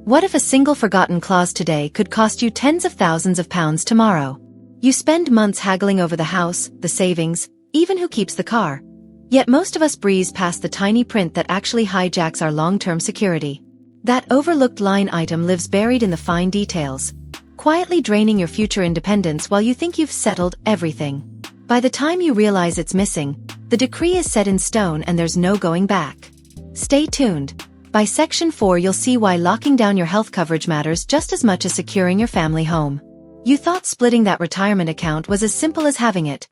What if a single forgotten clause today could cost you tens of thousands of pounds tomorrow? You spend months haggling over the house, the savings, even who keeps the car. Yet most of us breeze past the tiny print that actually hijacks our long-term security. That overlooked line item lives buried in the fine details, quietly draining your future independence while you think you've settled everything. By the time you realize it's missing, the decree is set in stone and there's no going back. Stay tuned. By Section 4 you'll see why locking down your health coverage matters just as much as securing your family home. You thought splitting that retirement account was as simple as having it,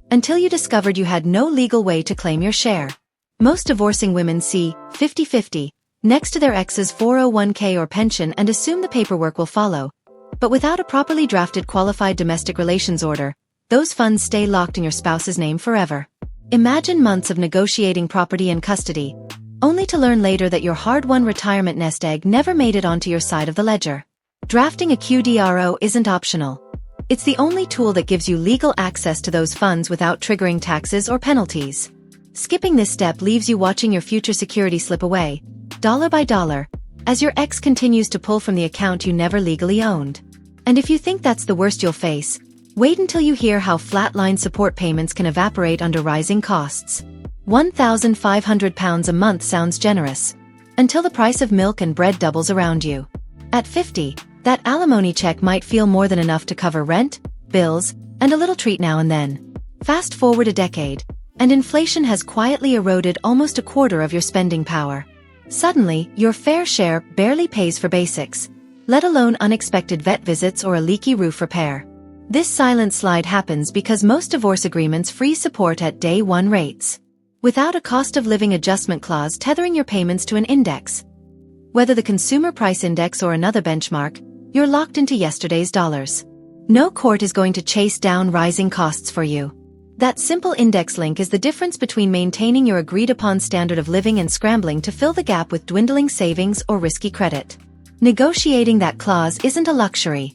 until you discovered you had no legal way to claim your share. Most divorcing women see 50-50 next to their ex's 401k or pension and assume the paperwork will follow. But without a properly drafted qualified domestic relations order, those funds stay locked in your spouse's name forever. Imagine months of negotiating property and custody, only to learn later that your hard-won retirement nest egg never made it onto your side of the ledger. Drafting a QDRO isn't optional. It's the only tool that gives you legal access to those funds without triggering taxes or penalties. Skipping this step leaves you watching your future security slip away, dollar by dollar, as your ex continues to pull from the account you never legally owned. And if you think that's the worst you'll face, wait until you hear how flatline support payments can evaporate under rising costs. £1,500 a month sounds generous, until the price of milk and bread doubles around you. At 50, that alimony check might feel more than enough to cover rent, bills, and a little treat now and then. Fast forward a decade, and inflation has quietly eroded almost a quarter of your spending power. Suddenly, your fair share barely pays for basics, let alone unexpected vet visits or a leaky roof repair. This silent slide happens because most divorce agreements freeze support at day one rates, without a cost of living adjustment clause tethering your payments to an index. Whether the consumer price index or another benchmark, you're locked into yesterday's dollars. No court is going to chase down rising costs for you. That simple index link is the difference between maintaining your agreed-upon standard of living and scrambling to fill the gap with dwindling savings or risky credit. Negotiating that clause isn't a luxury.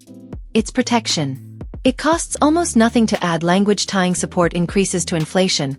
It's protection. It costs almost nothing to add language-tying support increases to inflation,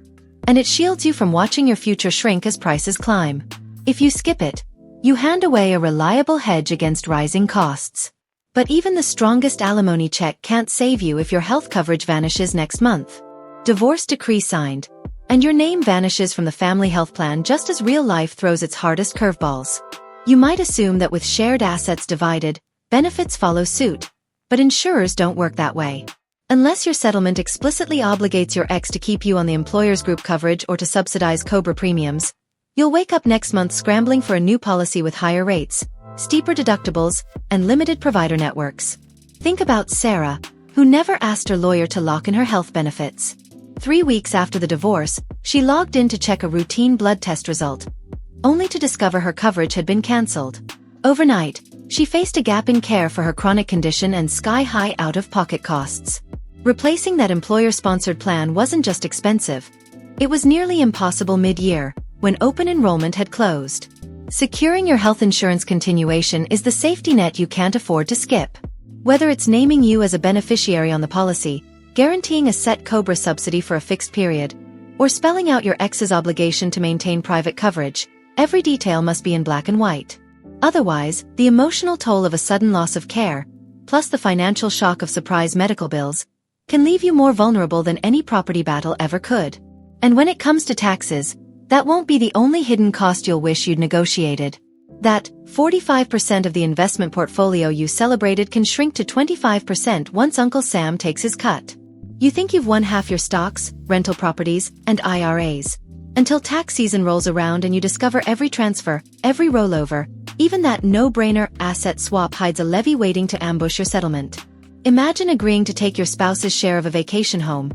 and it shields you from watching your future shrink as prices climb. If you skip it, you hand away a reliable hedge against rising costs. But even the strongest alimony check can't save you if your health coverage vanishes next month. Divorce decree signed, and your name vanishes from the family health plan just as real life throws its hardest curveballs. You might assume that with shared assets divided, benefits follow suit, but insurers don't work that way. Unless your settlement explicitly obligates your ex to keep you on the employer's group coverage or to subsidize COBRA premiums, you'll wake up next month scrambling for a new policy with higher rates, steeper deductibles, and limited provider networks. Think about Sarah, who never asked her lawyer to lock in her health benefits. 3 weeks after the divorce, she logged in to check a routine blood test result, only to discover her coverage had been cancelled. Overnight, she faced a gap in care for her chronic condition and sky-high out-of-pocket costs. Replacing that employer-sponsored plan wasn't just expensive. It was nearly impossible mid-year, when open enrollment had closed. Securing your health insurance continuation is the safety net you can't afford to skip. Whether it's naming you as a beneficiary on the policy, guaranteeing a set COBRA subsidy for a fixed period, or spelling out your ex's obligation to maintain private coverage, every detail must be in black and white. Otherwise, the emotional toll of a sudden loss of care, plus the financial shock of surprise medical bills, can leave you more vulnerable than any property battle ever could. And when it comes to taxes, that won't be the only hidden cost you'll wish you'd negotiated. That 45% of the investment portfolio you celebrated can shrink to 25% once Uncle Sam takes his cut. You think you've won half your stocks, rental properties, and IRAs, until tax season rolls around and you discover every transfer, every rollover, even that no-brainer asset swap hides a levy waiting to ambush your settlement. Imagine agreeing to take your spouse's share of a vacation home,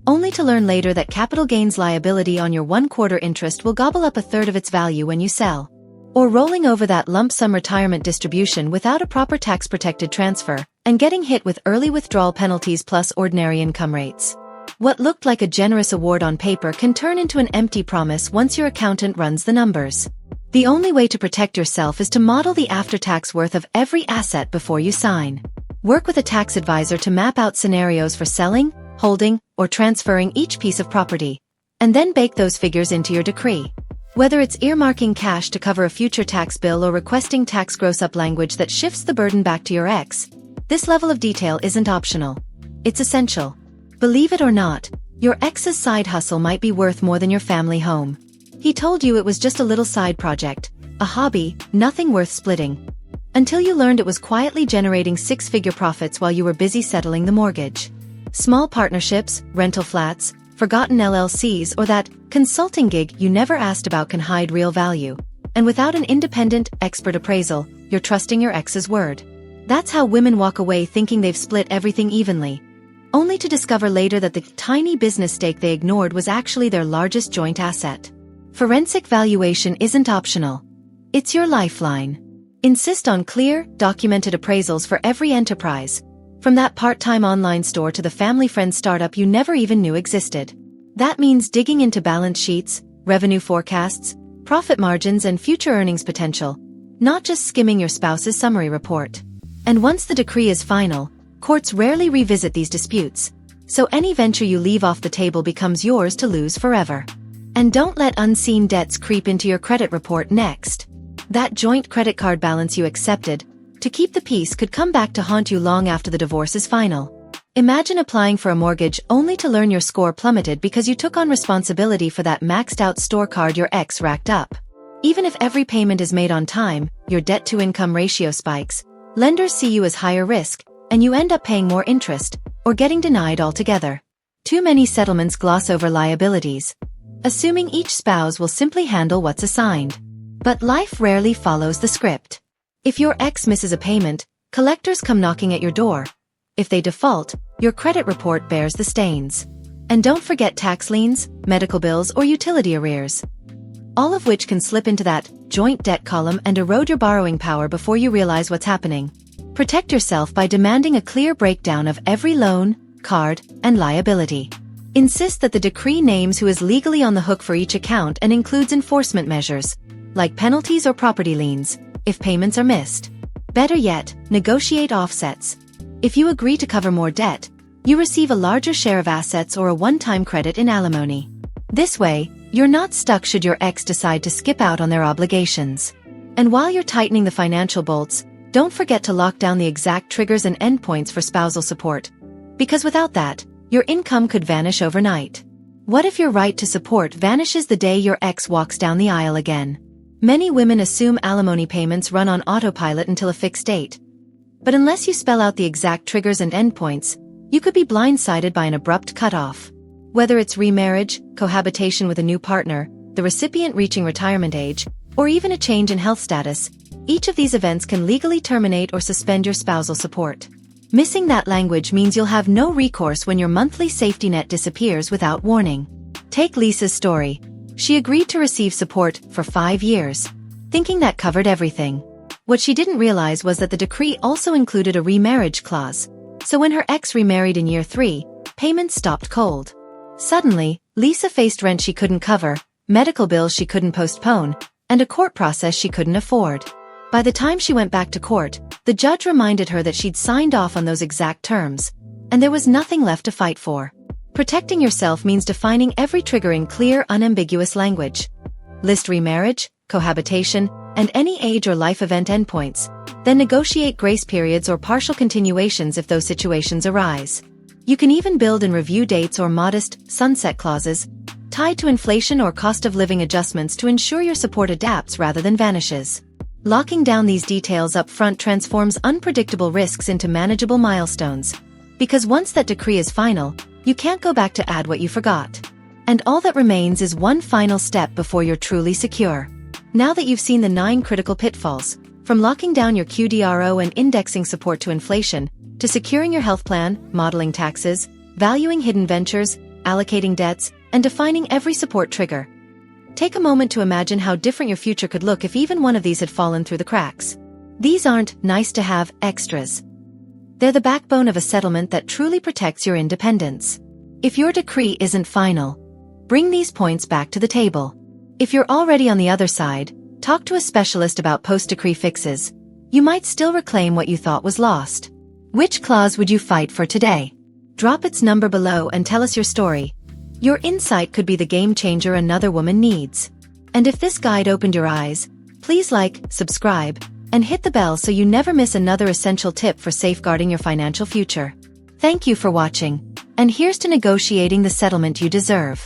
only to learn later that capital gains liability on your 1/4 interest will gobble up a third of its value when you sell. Or rolling over that lump sum retirement distribution without a proper tax-protected transfer, and getting hit with early withdrawal penalties plus ordinary income rates. What looked like a generous award on paper can turn into an empty promise once your accountant runs the numbers. The only way to protect yourself is to model the after-tax worth of every asset before you sign. Work with a tax advisor to map out scenarios for selling, holding, or transferring each piece of property, and then bake those figures into your decree. Whether it's earmarking cash to cover a future tax bill or requesting tax gross-up language that shifts the burden back to your ex, this level of detail isn't optional. It's essential. Believe it or not, your ex's side hustle might be worth more than your family home. He told you it was just a little side project, a hobby, nothing worth splitting. Until you learned it was quietly generating six-figure profits while you were busy settling the mortgage. Small partnerships, rental flats, forgotten LLCs, or that consulting gig you never asked about can hide real value. And without an independent, expert appraisal, you're trusting your ex's word. That's how women walk away thinking they've split everything evenly, only to discover later that the tiny business stake they ignored was actually their largest joint asset. Forensic valuation isn't optional. It's your lifeline. Insist on clear, documented appraisals for every enterprise, from that part-time online store to the family-friend startup you never even knew existed. That means digging into balance sheets, revenue forecasts, profit margins, and future earnings potential, not just skimming your spouse's summary report. And once the decree is final, courts rarely revisit these disputes, so any venture you leave off the table becomes yours to lose forever. And don't let unseen debts creep into your credit report next. That joint credit card balance you accepted to keep the peace could come back to haunt you long after the divorce is final. Imagine applying for a mortgage only to learn your score plummeted because you took on responsibility for that maxed-out store card your ex racked up. Even if every payment is made on time, your debt-to-income ratio spikes, lenders see you as higher risk, and you end up paying more interest, or getting denied altogether. Too many settlements gloss over liabilities, assuming each spouse will simply handle what's assigned. But life rarely follows the script. If your ex misses a payment, collectors come knocking at your door. If they default, your credit report bears the stains. And don't forget tax liens, medical bills, or utility arrears, all of which can slip into that joint debt column and erode your borrowing power before you realize what's happening. Protect yourself by demanding a clear breakdown of every loan, card, and liability. Insist that the decree names who is legally on the hook for each account and includes enforcement measures, like penalties or property liens, if payments are missed. Better yet, negotiate offsets. If you agree to cover more debt, you receive a larger share of assets or a one-time credit in alimony. This way, you're not stuck should your ex decide to skip out on their obligations. And while you're tightening the financial bolts, don't forget to lock down the exact triggers and endpoints for spousal support. Because without that, your income could vanish overnight. What if your right to support vanishes the day your ex walks down the aisle again? Many women assume alimony payments run on autopilot until a fixed date. But unless you spell out the exact triggers and endpoints, you could be blindsided by an abrupt cutoff. Whether it's remarriage, cohabitation with a new partner, the recipient reaching retirement age, or even a change in health status, each of these events can legally terminate or suspend your spousal support. Missing that language means you'll have no recourse when your monthly safety net disappears without warning. Take Lisa's story. She agreed to receive support for 5 years, thinking that covered everything. What she didn't realize was that the decree also included a remarriage clause, so when her ex remarried in year 3, payments stopped cold. Suddenly, Lisa faced rent she couldn't cover, medical bills she couldn't postpone, and a court process she couldn't afford. By the time she went back to court, the judge reminded her that she'd signed off on those exact terms, and there was nothing left to fight for. Protecting yourself means defining every trigger in clear, unambiguous language. List remarriage, cohabitation, and any age or life event endpoints, then negotiate grace periods or partial continuations if those situations arise. You can even build in review dates or modest, sunset clauses, tied to inflation or cost of living adjustments to ensure your support adapts rather than vanishes. Locking down these details up front transforms unpredictable risks into manageable milestones. Because once that decree is final, you can't go back to add what you forgot. And all that remains is one final step before you're truly secure. Now that you've seen the 9 critical pitfalls, from locking down your QDRO and indexing support to inflation, to securing your health plan, modeling taxes, valuing hidden ventures, allocating debts, and defining every support trigger, take a moment to imagine how different your future could look if even one of these had fallen through the cracks. These aren't nice-to-have extras. They're the backbone of a settlement that truly protects your independence. If your decree isn't final, bring these points back to the table. If you're already on the other side, talk to a specialist about post-decree fixes. You might still reclaim what you thought was lost. Which clause would you fight for today? Drop its number below and tell us your story. Your insight could be the game changer another woman needs. And if this guide opened your eyes, please like, subscribe, and hit the bell so you never miss another essential tip for safeguarding your financial future. Thank you for watching, and here's to negotiating the settlement you deserve.